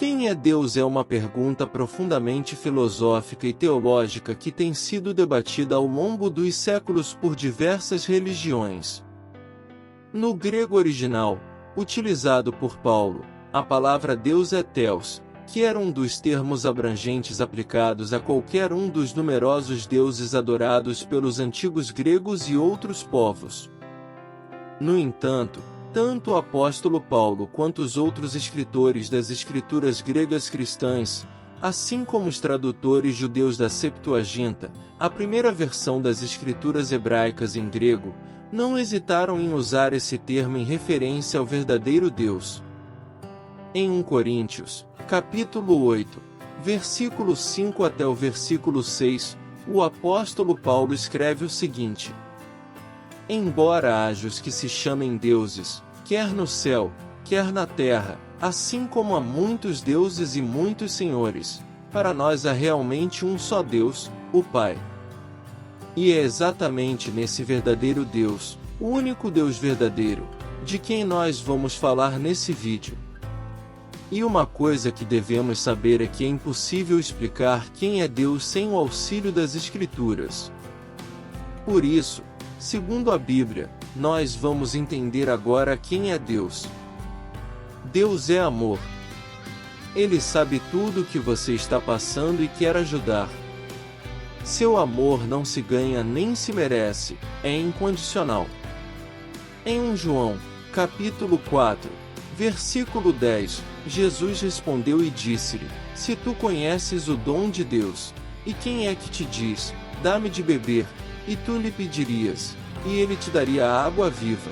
Quem é Deus é uma pergunta profundamente filosófica e teológica que tem sido debatida ao longo dos séculos por diversas religiões. No grego original, utilizado por Paulo, a palavra Deus é Theos, que era um dos termos abrangentes aplicados a qualquer um dos numerosos deuses adorados pelos antigos gregos e outros povos. No entanto, tanto o apóstolo Paulo quanto os outros escritores das escrituras gregas cristãs, assim como os tradutores judeus da Septuaginta, a primeira versão das escrituras hebraicas em grego, não hesitaram em usar esse termo em referência ao verdadeiro Deus. Em 1 Coríntios, capítulo 8, versículo 5 até o versículo 6, o apóstolo Paulo escreve o seguinte: Embora haja os que se chamem deuses, quer no céu, quer na terra, assim como há muitos deuses e muitos senhores, para nós há realmente um só Deus, o Pai. E é exatamente nesse verdadeiro Deus, o único Deus verdadeiro, de quem nós vamos falar nesse vídeo. E uma coisa que devemos saber é que é impossível explicar quem é Deus sem o auxílio das Escrituras. Por isso, segundo a Bíblia, nós vamos entender agora quem é Deus. Deus é amor. Ele sabe tudo o que você está passando e quer ajudar. Seu amor não se ganha nem se merece, é incondicional. Em 1 João, capítulo 4, versículo 10, Jesus respondeu e disse-lhe: Se tu conheces o dom de Deus, e quem é que te diz, dá-me de beber, e tu lhe pedirias, e ele te daria a água viva.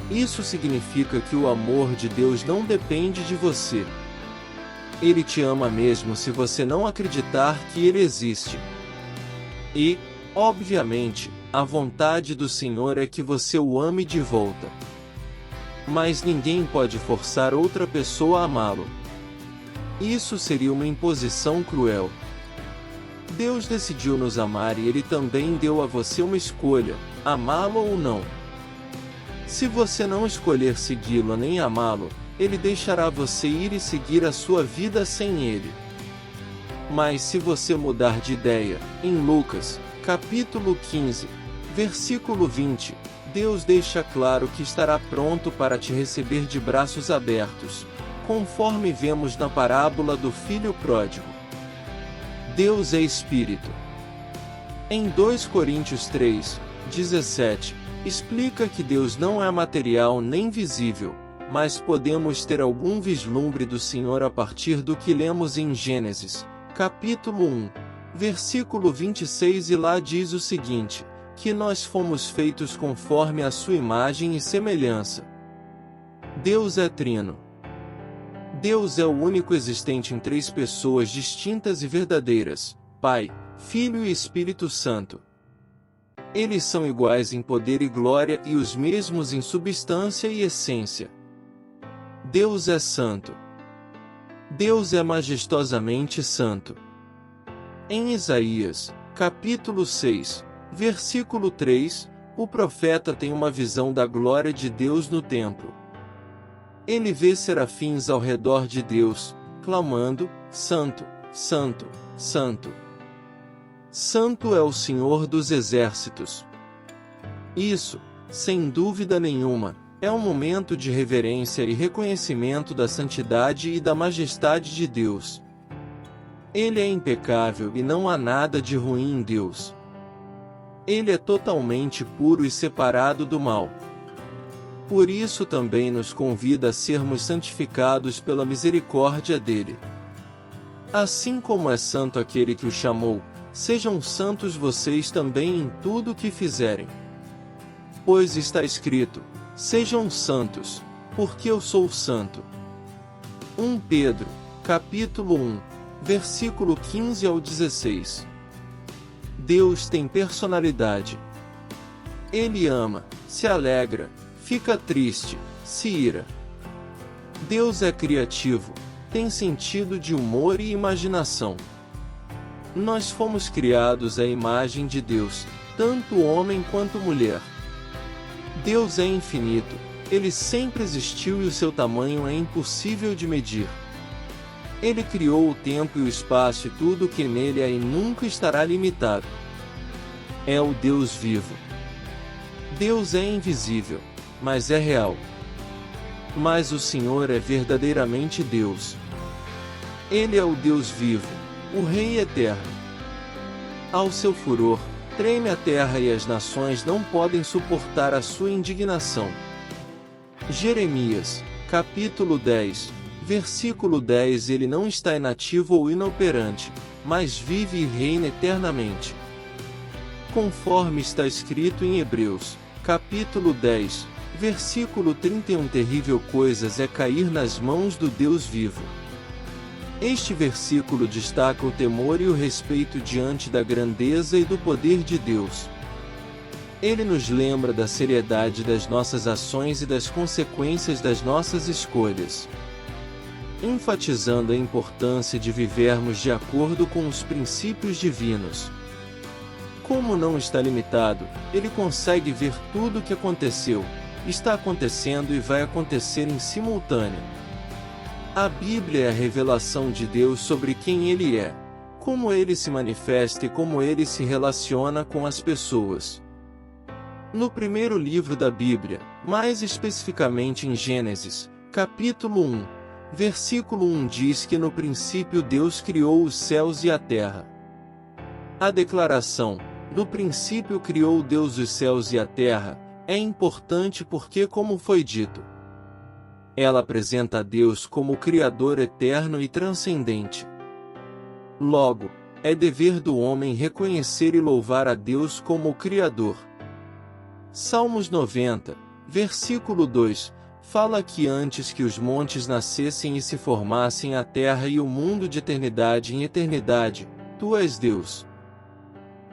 Isso significa que o amor de Deus não depende de você. Ele te ama mesmo se você não acreditar que ele existe. E, obviamente, a vontade do Senhor é que você o ame de volta. Mas ninguém pode forçar outra pessoa a amá-lo. Isso seria uma imposição cruel. Deus decidiu nos amar e Ele também deu a você uma escolha, amá-lo ou não. Se você não escolher segui-lo nem amá-lo, Ele deixará você ir e seguir a sua vida sem Ele. Mas se você mudar de ideia, em Lucas, capítulo 15, versículo 20, Deus deixa claro que estará pronto para te receber de braços abertos, conforme vemos na parábola do filho pródigo. Deus é Espírito. Em 2 Coríntios 3, 17, explica que Deus não é material nem visível, mas podemos ter algum vislumbre do Senhor a partir do que lemos em Gênesis, capítulo 1, versículo 26, e lá diz o seguinte: que nós fomos feitos conforme a sua imagem e semelhança. Deus é trino. Deus é o único existente em três pessoas distintas e verdadeiras: Pai, Filho e Espírito Santo. Eles são iguais em poder e glória e os mesmos em substância e essência. Deus é santo. Deus é majestosamente santo. Em Isaías, capítulo 6, versículo 3, o profeta tem uma visão da glória de Deus no templo. Ele vê serafins ao redor de Deus, clamando: Santo, Santo, Santo. Santo é o Senhor dos exércitos. Isso, sem dúvida nenhuma, é um momento de reverência e reconhecimento da santidade e da majestade de Deus. Ele é impecável e não há nada de ruim em Deus. Ele é totalmente puro e separado do mal. Por isso também nos convida a sermos santificados pela misericórdia dele. Assim como é santo aquele que o chamou, sejam santos vocês também em tudo o que fizerem. Pois está escrito: sejam santos, porque eu sou santo. 1 Pedro, capítulo 1, versículo 15 ao 16. Deus tem personalidade. Ele ama, se alegra, fica triste, se ira. Deus é criativo, tem sentido de humor e imaginação. Nós fomos criados à imagem de Deus, tanto homem quanto mulher. Deus é infinito, ele sempre existiu e o seu tamanho é impossível de medir. Ele criou o tempo e o espaço e tudo que nele há e nunca estará limitado. É o Deus vivo. Deus é invisível, mas é real. Mas o Senhor é verdadeiramente Deus. Ele é o Deus vivo, o Rei eterno. Ao seu furor, treme a terra e as nações não podem suportar a sua indignação. Jeremias, capítulo 10, versículo 10. Ele não está inativo ou inoperante, mas vive e reina eternamente. Conforme está escrito em Hebreus, capítulo 10, versículo 31. Terrível coisas é cair nas mãos do Deus vivo. Este versículo destaca o temor e o respeito diante da grandeza e do poder de Deus. Ele nos lembra da seriedade das nossas ações e das consequências das nossas escolhas, enfatizando a importância de vivermos de acordo com os princípios divinos. Como não está limitado, ele consegue ver tudo o que aconteceu, está acontecendo e vai acontecer em simultâneo. A Bíblia é a revelação de Deus sobre quem Ele é, como Ele se manifesta e como Ele se relaciona com as pessoas. No primeiro livro da Bíblia, mais especificamente em Gênesis, capítulo 1, versículo 1 diz que no princípio Deus criou os céus e a terra. A declaração, no princípio criou Deus os céus e a terra, é importante porque, como foi dito, ela apresenta a Deus como o Criador eterno e transcendente. Logo, é dever do homem reconhecer e louvar a Deus como o Criador. Salmos 90, versículo 2, fala que antes que os montes nascessem e se formassem a terra e o mundo de eternidade em eternidade, Tu és Deus.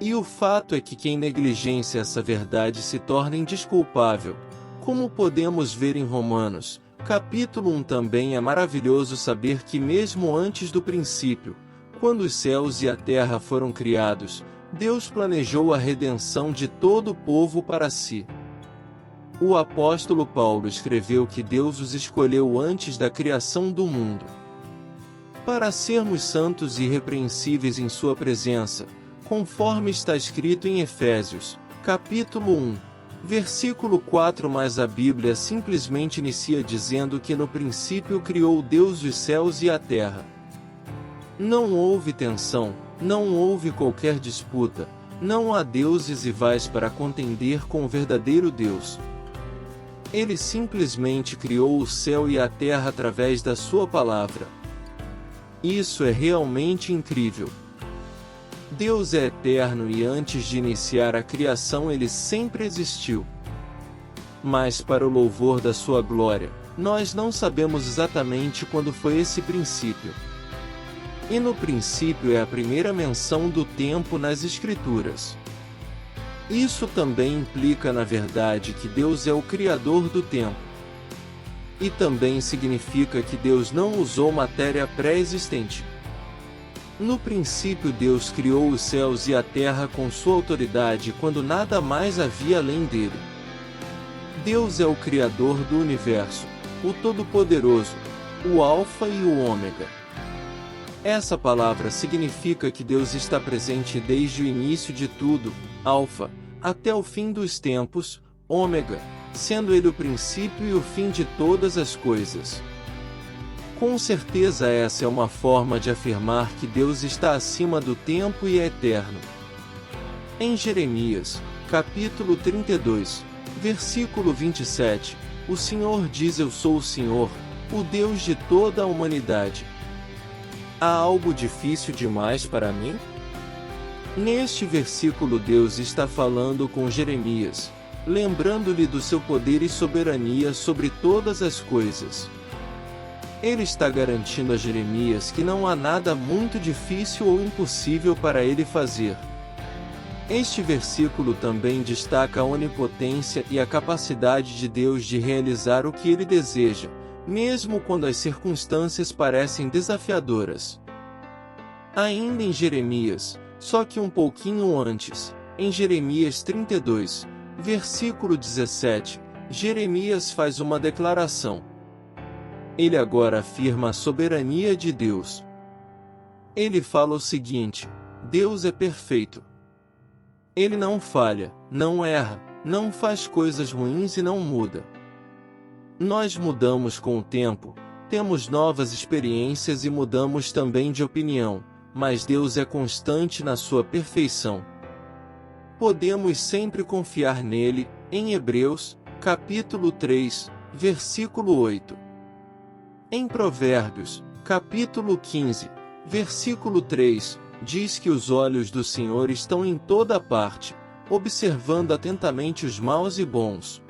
E o fato é que quem negligencia essa verdade se torna indesculpável. Como podemos ver em Romanos, capítulo 1. Também é maravilhoso saber que mesmo antes do princípio, quando os céus e a terra foram criados, Deus planejou a redenção de todo o povo para si. O apóstolo Paulo escreveu que Deus os escolheu antes da criação do mundo, para sermos santos e irrepreensíveis em sua presença, conforme está escrito em Efésios, capítulo 1, versículo 4. Mas a Bíblia simplesmente inicia dizendo que no princípio criou Deus os céus e a terra. Não houve tensão, não houve qualquer disputa, não há deuses rivais para contender com o verdadeiro Deus. Ele simplesmente criou o céu e a terra através da sua palavra. Isso é realmente incrível. Deus é eterno e antes de iniciar a criação ele sempre existiu. Mas para o louvor da sua glória, nós não sabemos exatamente quando foi esse princípio. E no princípio é a primeira menção do tempo nas Escrituras. Isso também implica na verdade que Deus é o Criador do tempo. E também significa que Deus não usou matéria pré-existente. No princípio Deus criou os céus e a terra com sua autoridade quando nada mais havia além dele. Deus é o Criador do universo, o Todo-Poderoso, o Alfa e o Ômega. Essa palavra significa que Deus está presente desde o início de tudo, Alfa, até o fim dos tempos, Ômega, sendo Ele o princípio e o fim de todas as coisas. Com certeza essa é uma forma de afirmar que Deus está acima do tempo e é eterno. Em Jeremias, capítulo 32, versículo 27, o Senhor diz: Eu sou o Senhor, o Deus de toda a humanidade. Há algo difícil demais para mim? Neste versículo Deus está falando com Jeremias, lembrando-lhe do seu poder e soberania sobre todas as coisas. Ele está garantindo a Jeremias que não há nada muito difícil ou impossível para ele fazer. Este versículo também destaca a onipotência e a capacidade de Deus de realizar o que ele deseja, mesmo quando as circunstâncias parecem desafiadoras. Ainda em Jeremias, só que um pouquinho antes, em Jeremias 32, versículo 17, Jeremias faz uma declaração. Ele agora afirma a soberania de Deus. Ele fala o seguinte: Deus é perfeito. Ele não falha, não erra, não faz coisas ruins e não muda. Nós mudamos com o tempo, temos novas experiências e mudamos também de opinião, mas Deus é constante na sua perfeição. Podemos sempre confiar nele, em Hebreus, capítulo 3, versículo 8. Em Provérbios, capítulo 15, versículo 3, diz que os olhos do Senhor estão em toda parte, observando atentamente os maus e bons.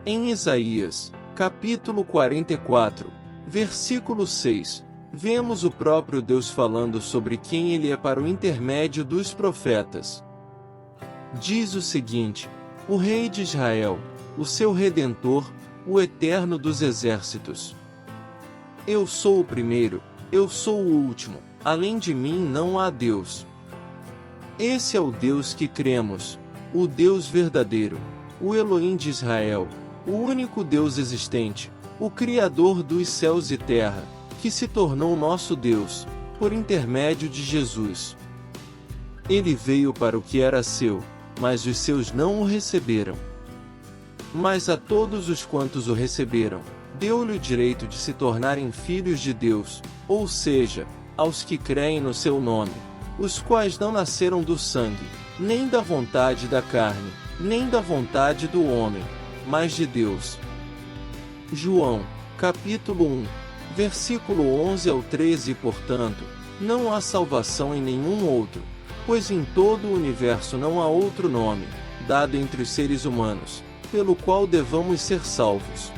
Em Isaías, capítulo 44, versículo 6, vemos o próprio Deus falando sobre quem ele é para o intermédio dos profetas. Diz o seguinte: o Rei de Israel, o seu Redentor, o Eterno dos Exércitos. Eu sou o primeiro, eu sou o último, além de mim não há Deus. Esse é o Deus que cremos, o Deus verdadeiro, o Elohim de Israel, o único Deus existente, o Criador dos céus e terra, que se tornou nosso Deus, por intermédio de Jesus. Ele veio para o que era seu, mas os seus não o receberam. Mas a todos os quantos o receberam, deu-lhe o direito de se tornarem filhos de Deus, ou seja, aos que creem no seu nome, os quais não nasceram do sangue, nem da vontade da carne, nem da vontade do homem, mas de Deus. João, capítulo 1, versículo 11 ao 13. Portanto, não há salvação em nenhum outro, pois em todo o universo não há outro nome, dado entre os seres humanos, pelo qual devamos ser salvos.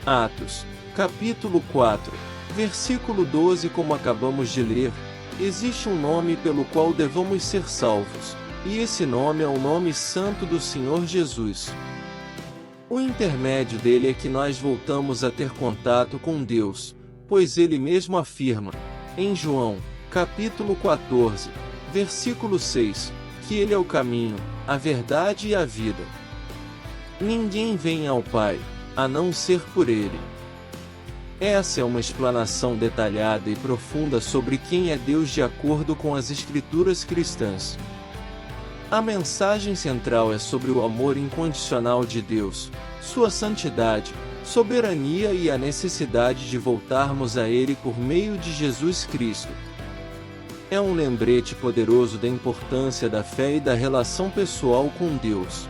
Atos, capítulo 4, versículo 12. Como acabamos de ler, existe um nome pelo qual devamos ser salvos, e esse nome é o nome santo do Senhor Jesus. O intermédio dele é que nós voltamos a ter contato com Deus, pois ele mesmo afirma, em João, capítulo 14, versículo 6, que ele é o caminho, a verdade e a vida. Ninguém vem ao Pai, a não ser por ele. Essa é uma explanação detalhada e profunda sobre quem é Deus de acordo com as Escrituras cristãs. A mensagem central é sobre o amor incondicional de Deus, sua santidade, soberania e a necessidade de voltarmos a Ele por meio de Jesus Cristo. É um lembrete poderoso da importância da fé e da relação pessoal com Deus.